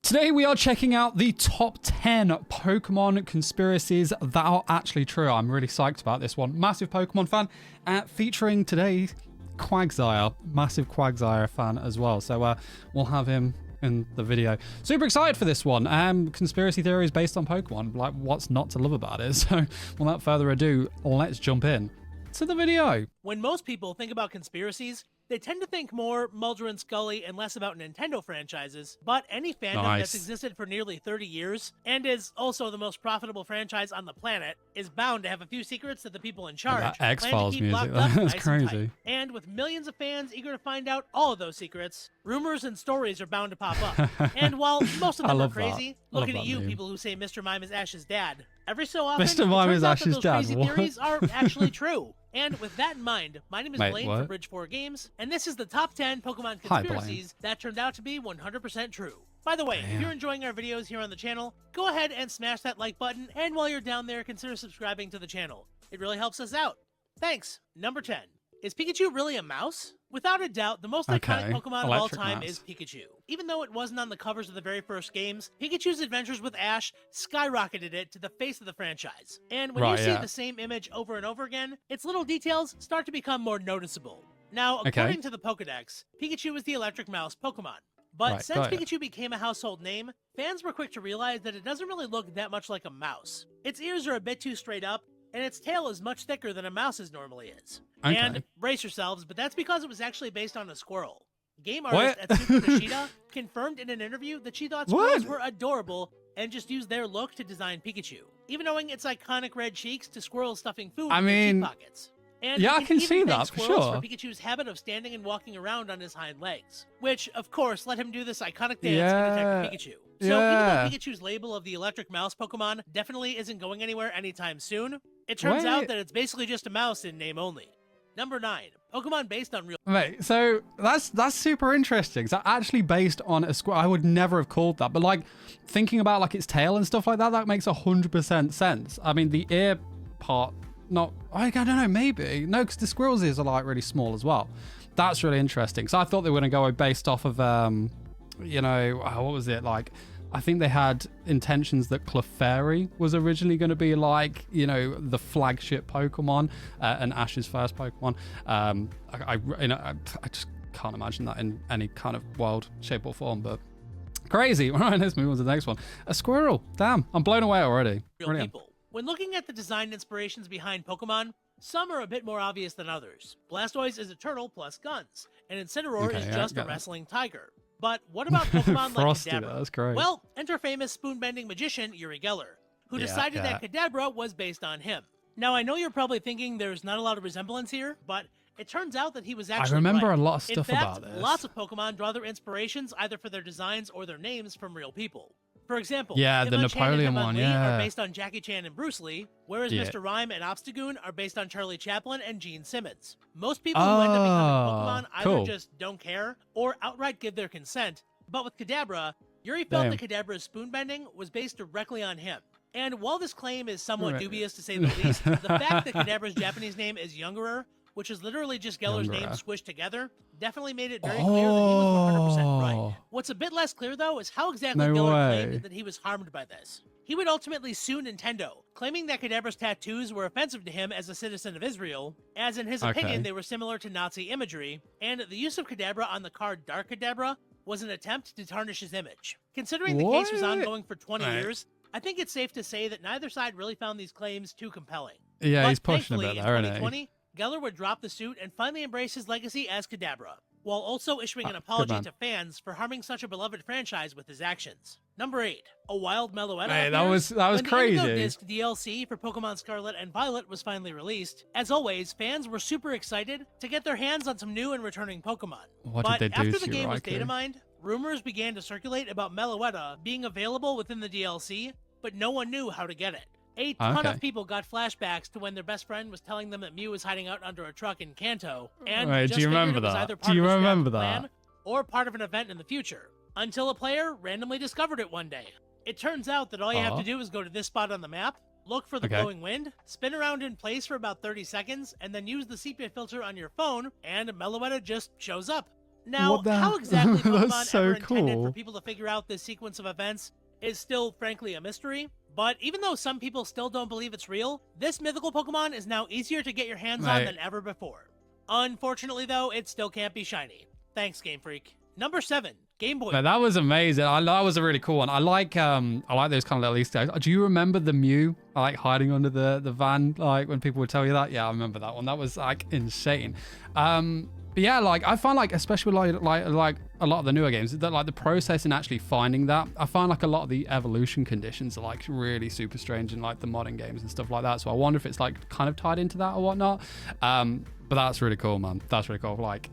Today we are checking out the top 10 Pokemon conspiracies that are actually true. I'm really psyched about this one. Massive Pokemon fan, featuring today Quagsire, massive Quagsire fan as well. So we'll have him in the video. Super excited for this one. Conspiracy theories based on Pokemon. Like, what's not to love about it? So without further ado, let's jump in to the video. When most people think about conspiracies, they tend to think more Mulder and Scully and less about Nintendo franchises, but any fandom that's existed for nearly 30 years, and is also the most profitable franchise on the planet, is bound to have a few secrets that the people in charge plan to keep locked up That's nice crazy. and tight. And with millions of fans eager to find out all of those secrets, rumors and stories are bound to pop up. And while most of them are crazy, looking at you people who say Mr. Mime is Ash's dad, every so often, Mr. Mime is Ash's those dad. crazy theories are actually true. And with that in mind, my name is Blaine from BridgeFour Games, and this is the top 10 Pokemon conspiracies that turned out to be 100% true. By the way, if you're enjoying our videos here on the channel, go ahead and smash that like button, and while you're down there, consider subscribing to the channel. It really helps us out. Thanks. Number 10. Is Pikachu really a mouse? Without a doubt, the most iconic Pokemon of all time is Pikachu. Even though it wasn't on the covers of the very first games, Pikachu's adventures with Ash skyrocketed it to the face of the franchise. And when you see the same image over and over again, its little details start to become more noticeable. Now, according to the Pokedex, Pikachu is the electric mouse Pokemon. But since Pikachu became a household name, fans were quick to realize that it doesn't really look that much like a mouse. Its ears are a bit too straight up, and its tail is much thicker than a mouse's normally is. And brace yourselves, but that's because it was actually based on a squirrel. Game artist Atsuko Nishida confirmed in an interview that she thought squirrels were adorable and just used their look to design Pikachu, even owing its iconic red cheeks to squirrels stuffing food in their cheek pockets. And I can see that for sure. For Pikachu's habit of standing and walking around on his hind legs, which, of course, let him do this iconic dance in Detective Pikachu. So even though Pikachu's label of the electric mouse Pokemon definitely isn't going anywhere anytime soon, it turns out that it's basically just a mouse in name only. Number 9. Pokemon based on real... Mate, so that's super interesting. It's actually based on a squirrel. I would never have called that, but like thinking about like its tail and stuff like that, that makes 100% sense. I mean, the ear part, not... I don't know, maybe. No, because the squirrel's ears are like really small as well. That's really interesting. So I thought they were going to go based off of, you know, what was it? Like, I think they had intentions that Clefairy was originally going to be like, you know, the flagship Pokemon and Ash's first Pokemon. I just can't imagine that in any kind of world, shape or form, but crazy. All right, let's move on to the next one. A squirrel. Damn, I'm blown away already. Brilliant. People. When looking at the design inspirations behind Pokemon, some are a bit more obvious than others. Blastoise is a turtle plus guns, and Incineroar is just a wrestling tiger. But what about Pokemon like Kadabra? That's great. Well, enter famous spoon-bending magician Yuri Geller, who decided that Kadabra was based on him. Now, I know you're probably thinking there's not a lot of resemblance here, but it turns out that he was actually I remember right. a lot of stuff In fact, about this. Lots of Pokemon draw their inspirations either for their designs or their names from real people. For example, the Hitmonchan Napoleon and one, Lee are based on Jackie Chan and Bruce Lee, whereas Mr. Rhyme and Obstagoon are based on Charlie Chaplin and Gene Simmons. Most people who end up becoming Pokemon either just don't care or outright give their consent, but with Kadabra, Yuri felt that Kadabra's spoon-bending was based directly on him. And while this claim is somewhat dubious to say the least, the fact that Kadabra's Japanese name is Yungerer, which is literally just Geller's name squished together, definitely made it very clear that he was 100% right. What's a bit less clear, though, is how exactly Geller claimed that he was harmed by this. He would ultimately sue Nintendo, claiming that Kadabra's tattoos were offensive to him as a citizen of Israel, as in his opinion they were similar to Nazi imagery, and the use of Kadabra on the card Dark Kadabra was an attempt to tarnish his image. Considering the case was ongoing for 20 years, I think it's safe to say that neither side really found these claims too compelling. Yeah, but he's pushing a bit there, isn't he? 2020, Geller would drop the suit and finally embrace his legacy as Kadabra, while also issuing an apology to fans for harming such a beloved franchise with his actions. Number 8. A wild Meloetta. Hey, that was crazy. The Indigo Disc DLC for Pokemon Scarlet and Violet was finally released. As always, fans were super excited to get their hands on some new and returning Pokemon. What did they do after to the game was Raikou? data mined, rumors began to circulate about Meloetta being available within the DLC, but no one knew how to get it. A ton of people got flashbacks to when their best friend was telling them that Mew was hiding out under a truck in Kanto, and just do you remember it was that? either part Do you of a remember plan that? or part of an event in the future, until a player randomly discovered it one day. It turns out that all you have to do is go to this spot on the map, look for the glowing wind, spin around in place for about 30 seconds, and then use the sepia filter on your phone, and Meloetta just shows up. Now, how exactly Pokemon so ever intended cool. for people to figure out this sequence of events is still, frankly, a mystery. But even though some people still don't believe it's real, this mythical Pokemon is now easier to get your hands on than ever before. Unfortunately, though, it still can't be shiny. Thanks, Game Freak. Number 7, Game Boy. Man, that was amazing. That was a really cool one. I like those kind of little Easter eggs. Do you remember the Mew like hiding under the van, like when people would tell you that? Yeah, I remember that one. That was like insane. But yeah, like I find like especially like a lot of the newer games that like the process in actually finding that, I find like a lot of the evolution conditions are like really super strange in like the modern games and stuff like that. So I wonder if it's like kind of tied into that or whatnot. But that's really cool, man. That's really cool. Like,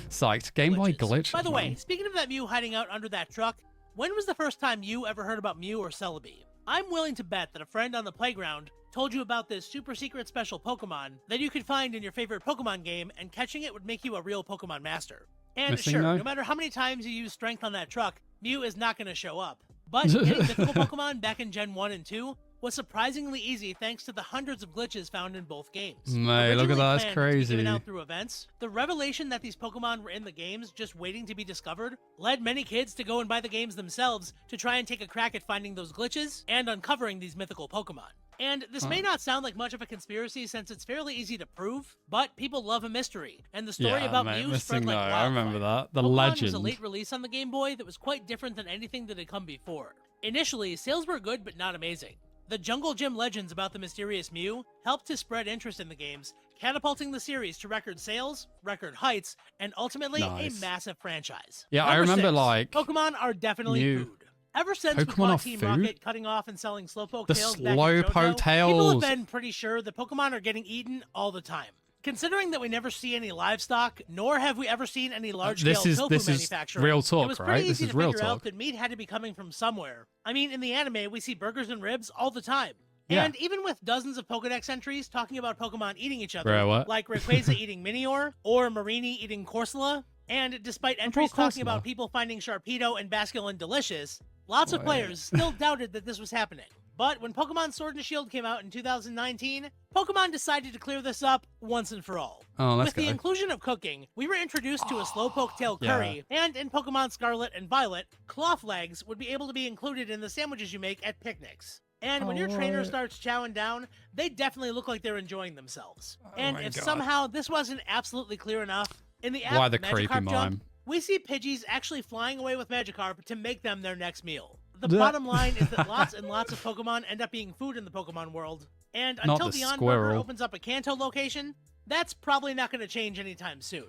psyched. Game Boy glitch. By the way, speaking of that Mew hiding out under that truck, when was the first time you ever heard about Mew or Celebi? I'm willing to bet that a friend on the playground told you about this super secret special Pokemon that you could find in your favorite Pokemon game, and catching it would make you a real Pokemon master. And sure, no matter how many times you use Strength on that truck, Mew is not going to show up. But getting mythical Pokemon back in Gen 1 and 2 was surprisingly easy thanks to the hundreds of glitches found in both games. Mate, look at that, that's crazy. Given out through events, the revelation that these Pokemon were in the games just waiting to be discovered led many kids to go and buy the games themselves to try and take a crack at finding those glitches and uncovering these mythical Pokemon. And this may not sound like much of a conspiracy since it's fairly easy to prove, but people love a mystery, and the story about Mew spread like wildfire. I remember that. The Pokemon legend was a late release on the Game Boy that was quite different than anything that had come before. Initially, sales were good but not amazing. The Jungle Gym legends about the mysterious Mew helped to spread interest in the games, catapulting the series to record sales, record heights, and ultimately a massive franchise. Yeah, I remember 6, like Pokemon are definitely food. Ever since we caught Team Rocket cutting off and selling Slowpoke tails back in JoJo, people have been pretty sure that Pokemon are getting eaten all the time. Considering that we never see any livestock, nor have we ever seen any large-scale tofu manufacturing, real talk, it was pretty easy to figure out that meat had to be coming from somewhere. I mean, in the anime, we see burgers and ribs all the time. Yeah. And even with dozens of Pokedex entries talking about Pokemon eating each other, like Rayquaza eating Minior, or Marini eating Corsola, and despite entries talking about people finding Sharpedo and Basculin delicious, lots of players still doubted that this was happening. But when Pokemon Sword and Shield came out in 2019, Pokemon decided to clear this up once and for all. With the inclusion of cooking, we were introduced to a Slowpoke tail curry, and in Pokemon Scarlet and Violet, cloth legs would be able to be included in the sandwiches you make at picnics. And when your trainer starts chowing down, they definitely look like they're enjoying themselves. And if somehow this wasn't absolutely clear enough, in the app Magikarp Jump, we see Pidgeys actually flying away with Magikarp to make them their next meal. The bottom line is that lots and lots of Pokemon end up being food in the Pokemon world, and until Beyond Burger opens up a Kanto location, that's probably not going to change anytime soon.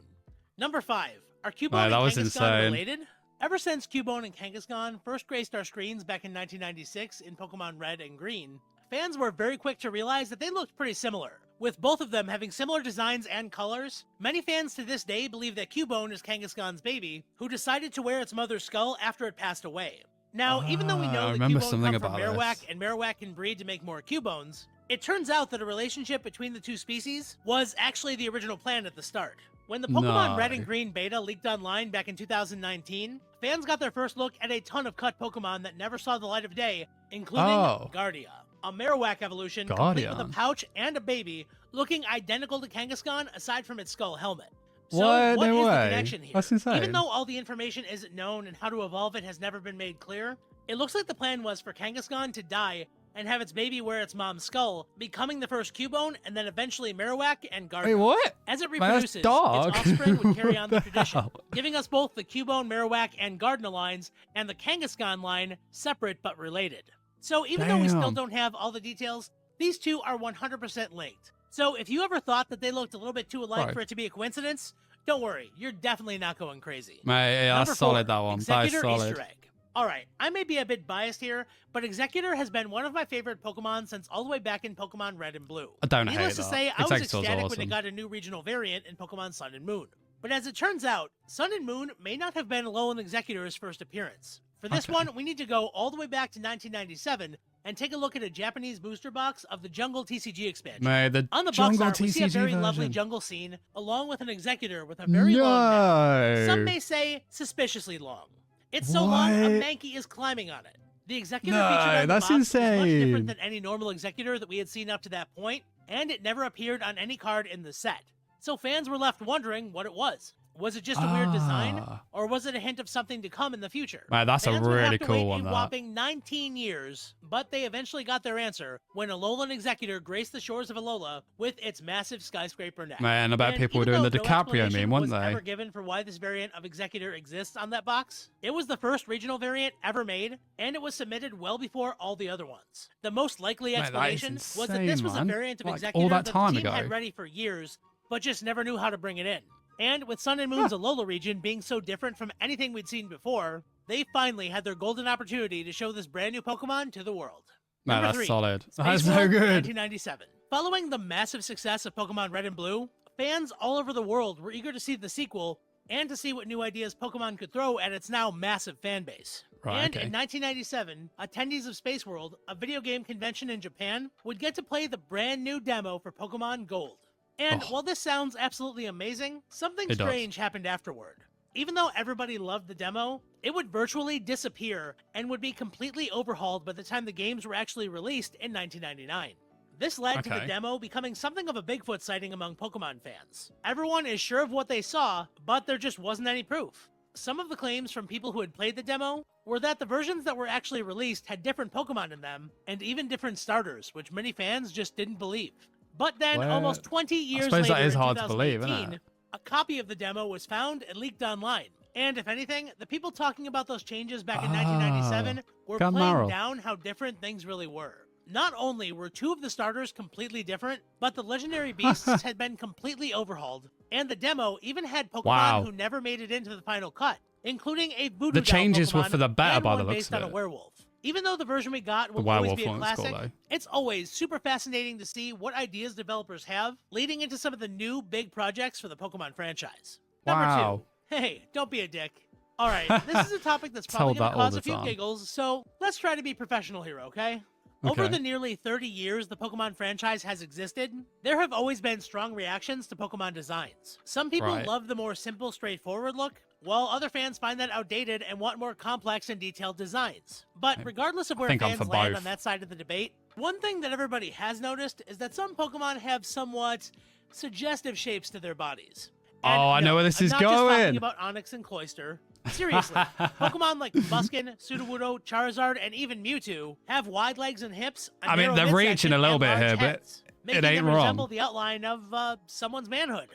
Number 5, are Cubone and Kangaskhan related? Ever since Cubone and Kangaskhan first graced our screens back in 1996 in Pokemon Red and Green, fans were very quick to realize that they looked pretty similar. With both of them having similar designs and colors, many fans to this day believe that Cubone is Kangaskhan's baby, who decided to wear its mother's skull after it passed away. Now, even though we know that Cubone come from Marowak and Marowak can breed to make more Cubones, it turns out that a relationship between the two species was actually the original plan at the start. When the Pokemon Red and Green beta leaked online back in 2019, fans got their first look at a ton of cut Pokemon that never saw the light of day, including Guardia, a Marowak evolution complete with a pouch and a baby, looking identical to Kangaskhan aside from its skull helmet. So what is the connection here? That's insane. Even though all the information isn't known and how to evolve it has never been made clear, it looks like the plan was for Kangaskhan to die and have its baby wear its mom's skull, becoming the first Cubone and then eventually Marowak and Gardevoir. Wait, what? As it reproduces, its offspring would carry on the tradition, giving us both the Cubone, Marowak, and Gardevoir lines and the Kangaskhan line separate but related. So even though we still don't have all the details, these two are 100% linked. So if you ever thought that they looked a little bit too alike for it to be a coincidence, don't worry, you're definitely not going crazy. Mate, yeah, that's solid, that one. That is solid. Easter egg. Alright, I may be a bit biased here, but Exeggutor has been one of my favorite Pokemon since all the way back in Pokemon Red and Blue. I don't hate that. Needless to say, I was ecstatic when it got a new regional variant in Pokemon Sun and Moon. But as it turns out, Sun and Moon may not have been Alolan Exeggutor's first appearance. For this one, we need to go all the way back to 1997 and take a look at a Japanese booster box of the Jungle TCG expansion. On the box art, we see a very lovely jungle scene, along with an Exeggutor with a very long neck. Some may say suspiciously long. It's so long, a Mankey is climbing on it. The Exeggutor featured on the box is much different than any normal Exeggutor that we had seen up to that point, and it never appeared on any card in the set. So fans were left wondering what it was. Was it just a weird design, or was it a hint of something to come in the future? Man, that's Fans a would really have to cool wait one. a whopping 19 years, but they eventually got their answer when Alolan Exeggutor graced the shores of Alola with its massive skyscraper neck. Man, I bet people were doing the DiCaprio meme, weren't they? Ever given for why this variant of Exeggutor exists on that box? It was the first regional variant ever made, and it was submitted well before all the other ones. The most likely explanation was that this was a variant of Exeggutor that the team had ready for years, but just never knew how to bring it in. And with Sun and Moon's Alola region being so different from anything we'd seen before, they finally had their golden opportunity to show this brand new Pokemon to the world. Man, Number that's 3, solid. Space That's World, so good. 1997. Following the massive success of Pokemon Red and Blue, fans all over the world were eager to see the sequel and to see what new ideas Pokemon could throw at its now massive fan base. In 1997, attendees of Space World, a video game convention in Japan, would get to play the brand new demo for Pokemon Gold. And while this sounds absolutely amazing, something strange happened afterward. Even though everybody loved the demo, it would virtually disappear and would be completely overhauled by the time the games were actually released in 1999. This led to the demo becoming something of a Bigfoot sighting among Pokemon fans. Everyone is sure of what they saw, but there just wasn't any proof. Some of the claims from people who had played the demo were that the versions that were actually released had different Pokemon in them, and even different starters, which many fans just didn't believe. But then, almost 20 years later, that is in hard to believe, 2018, isn't it? a copy of the demo was found and leaked online. And if anything, the people talking about those changes back in 1997 were playing down how different things really were. Not only were 2 of the starters completely different, but the legendary beasts had been completely overhauled, and the demo even had Pokemon who never made it into the final cut, including a Voodoo The changes Pokemon were for the better by the looks based of on it. a werewolf. Even though the version we got will always be a classic, it's always super fascinating to see what ideas developers have leading into some of the new big projects for the Pokemon franchise. Number 2. Hey, don't be a dick. All right, this is a topic that's probably going to cause a few giggles, so let's try to be professional here, okay? Over the nearly 30 years the Pokemon franchise has existed, there have always been strong reactions to Pokemon designs. Some people love the more simple, straightforward look, while other fans find that outdated and want more complex and detailed designs. But regardless of where fans land on that side of the debate, one thing that everybody has noticed is that some Pokemon have somewhat suggestive shapes to their bodies. And I know where this is going. I'm not just talking about Onix and Cloyster. Seriously, Pokemon like Buskin, Sudowoodo, Charizard, and even Mewtwo have wide legs and hips. I mean, they're reaching a little bit here, but it ain't wrong. Resemble the outline of someone's manhood.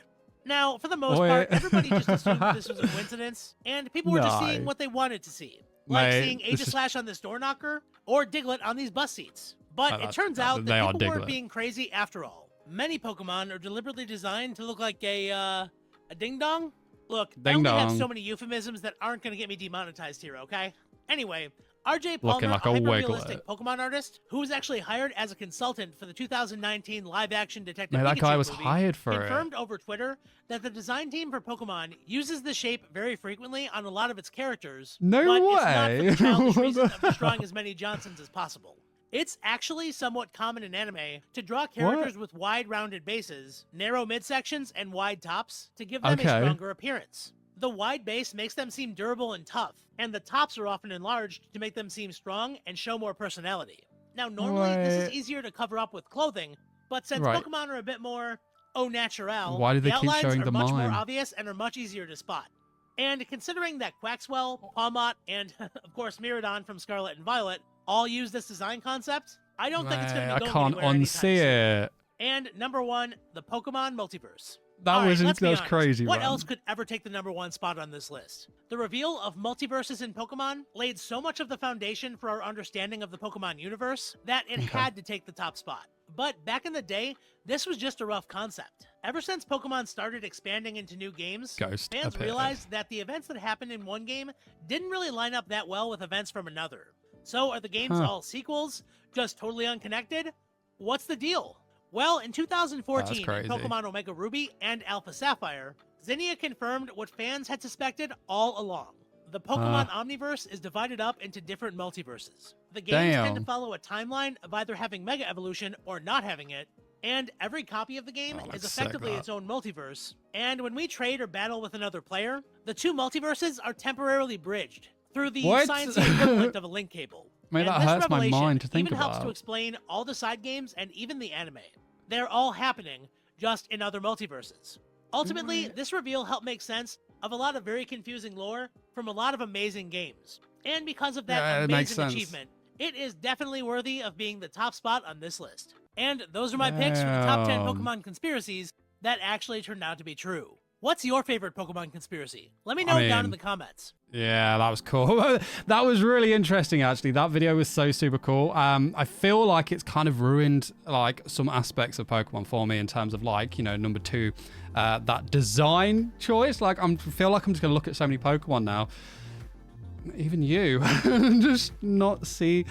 Now, for the most part, everybody just assumed this was a coincidence, and people were just seeing what they wanted to see. Like seeing Aegislash on this door knocker, or Diglett on these bus seats. But it turns out that people weren't being crazy after all. Many Pokemon are deliberately designed to look like a ding-dong. Look, I only have so many euphemisms that aren't going to get me demonetized here, okay? Anyway, RJ Palmer, a hyper-realistic Pokemon artist, who was actually hired as a consultant for the 2019 live-action Detective Pikachu that guy was movie, hired for confirmed over Twitter that the design team for Pokemon uses the shape very frequently on a lot of its characters, but it's not for the childish reason of destroying as many Johnsons as possible. It's actually somewhat common in anime to draw characters with wide rounded bases, narrow midsections, and wide tops to give them a stronger appearance. The wide base makes them seem durable and tough, and the tops are often enlarged to make them seem strong and show more personality. Now, normally this is easier to cover up with clothing, but since Pokemon are a bit more au naturel, the outlines are much more obvious and are much easier to spot. And considering that Quaxwell, Palmot, and of course Miraidon from Scarlet and Violet all use this design concept, I don't think it's going to be going anywhere anytime soon. And number 1, the Pokemon multiverse. That was crazy. What else could ever take the number 1 spot on this list? The reveal of multiverses in Pokemon laid so much of the foundation for our understanding of the Pokemon universe that it had to take the top spot. But back in the day, this was just a rough concept. Ever since Pokemon started expanding into new games, fans realized that the events that happened in one game didn't really line up that well with events from another. So are the games all sequels? Just totally unconnected? What's the deal? Well, in 2014, in Pokemon Omega Ruby and Alpha Sapphire, Zinnia confirmed what fans had suspected all along. The Pokemon Omniverse is divided up into different multiverses. The games tend to follow a timeline of either having Mega Evolution or not having it, and every copy of the game is effectively its own multiverse. And when we trade or battle with another player, the 2 multiverses are temporarily bridged through the sciencey equivalent of a link cable. Man, that hurts my mind to think even about. Helps to explain all the side games and even the anime. They're all happening, just in other multiverses. Ultimately, this reveal helped make sense of a lot of very confusing lore from a lot of amazing games. And because of that amazing achievement, it is definitely worthy of being the top spot on this list. And those are my picks for the top 10 Pokemon conspiracies that actually turned out to be true. What's your favorite Pokemon conspiracy? Let me know down in the comments. Yeah, that was cool. That was really interesting, actually. That video was so super cool. I feel like it's kind of ruined like some aspects of Pokemon for me in terms of like, you know, number 2, that design choice. Like I feel like I'm just gonna look at so many Pokemon now, even you, just not see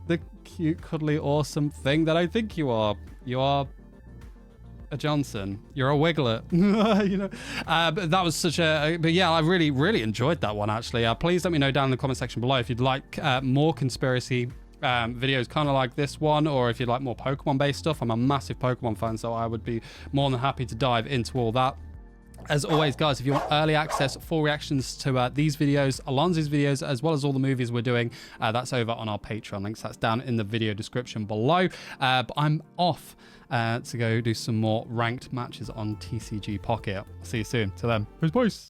the cute, cuddly, awesome thing that I think you are. You are a Johnson. You're a Wiglet. You know, but that was such a. But yeah, I really enjoyed that one actually. Please let me know down in the comment section below if you'd like more conspiracy videos kind of like this one, or if you'd like more Pokemon based stuff. I'm a massive Pokemon fan, so I would be more than happy to dive into all that. As always, guys, if you want early access, full reactions to these videos, Alonzo's videos, as well as all the movies we're doing, that's over on our Patreon links. That's down in the video description below. But I'm off to go do some more ranked matches on TCG Pocket. See you soon. Till then, peace.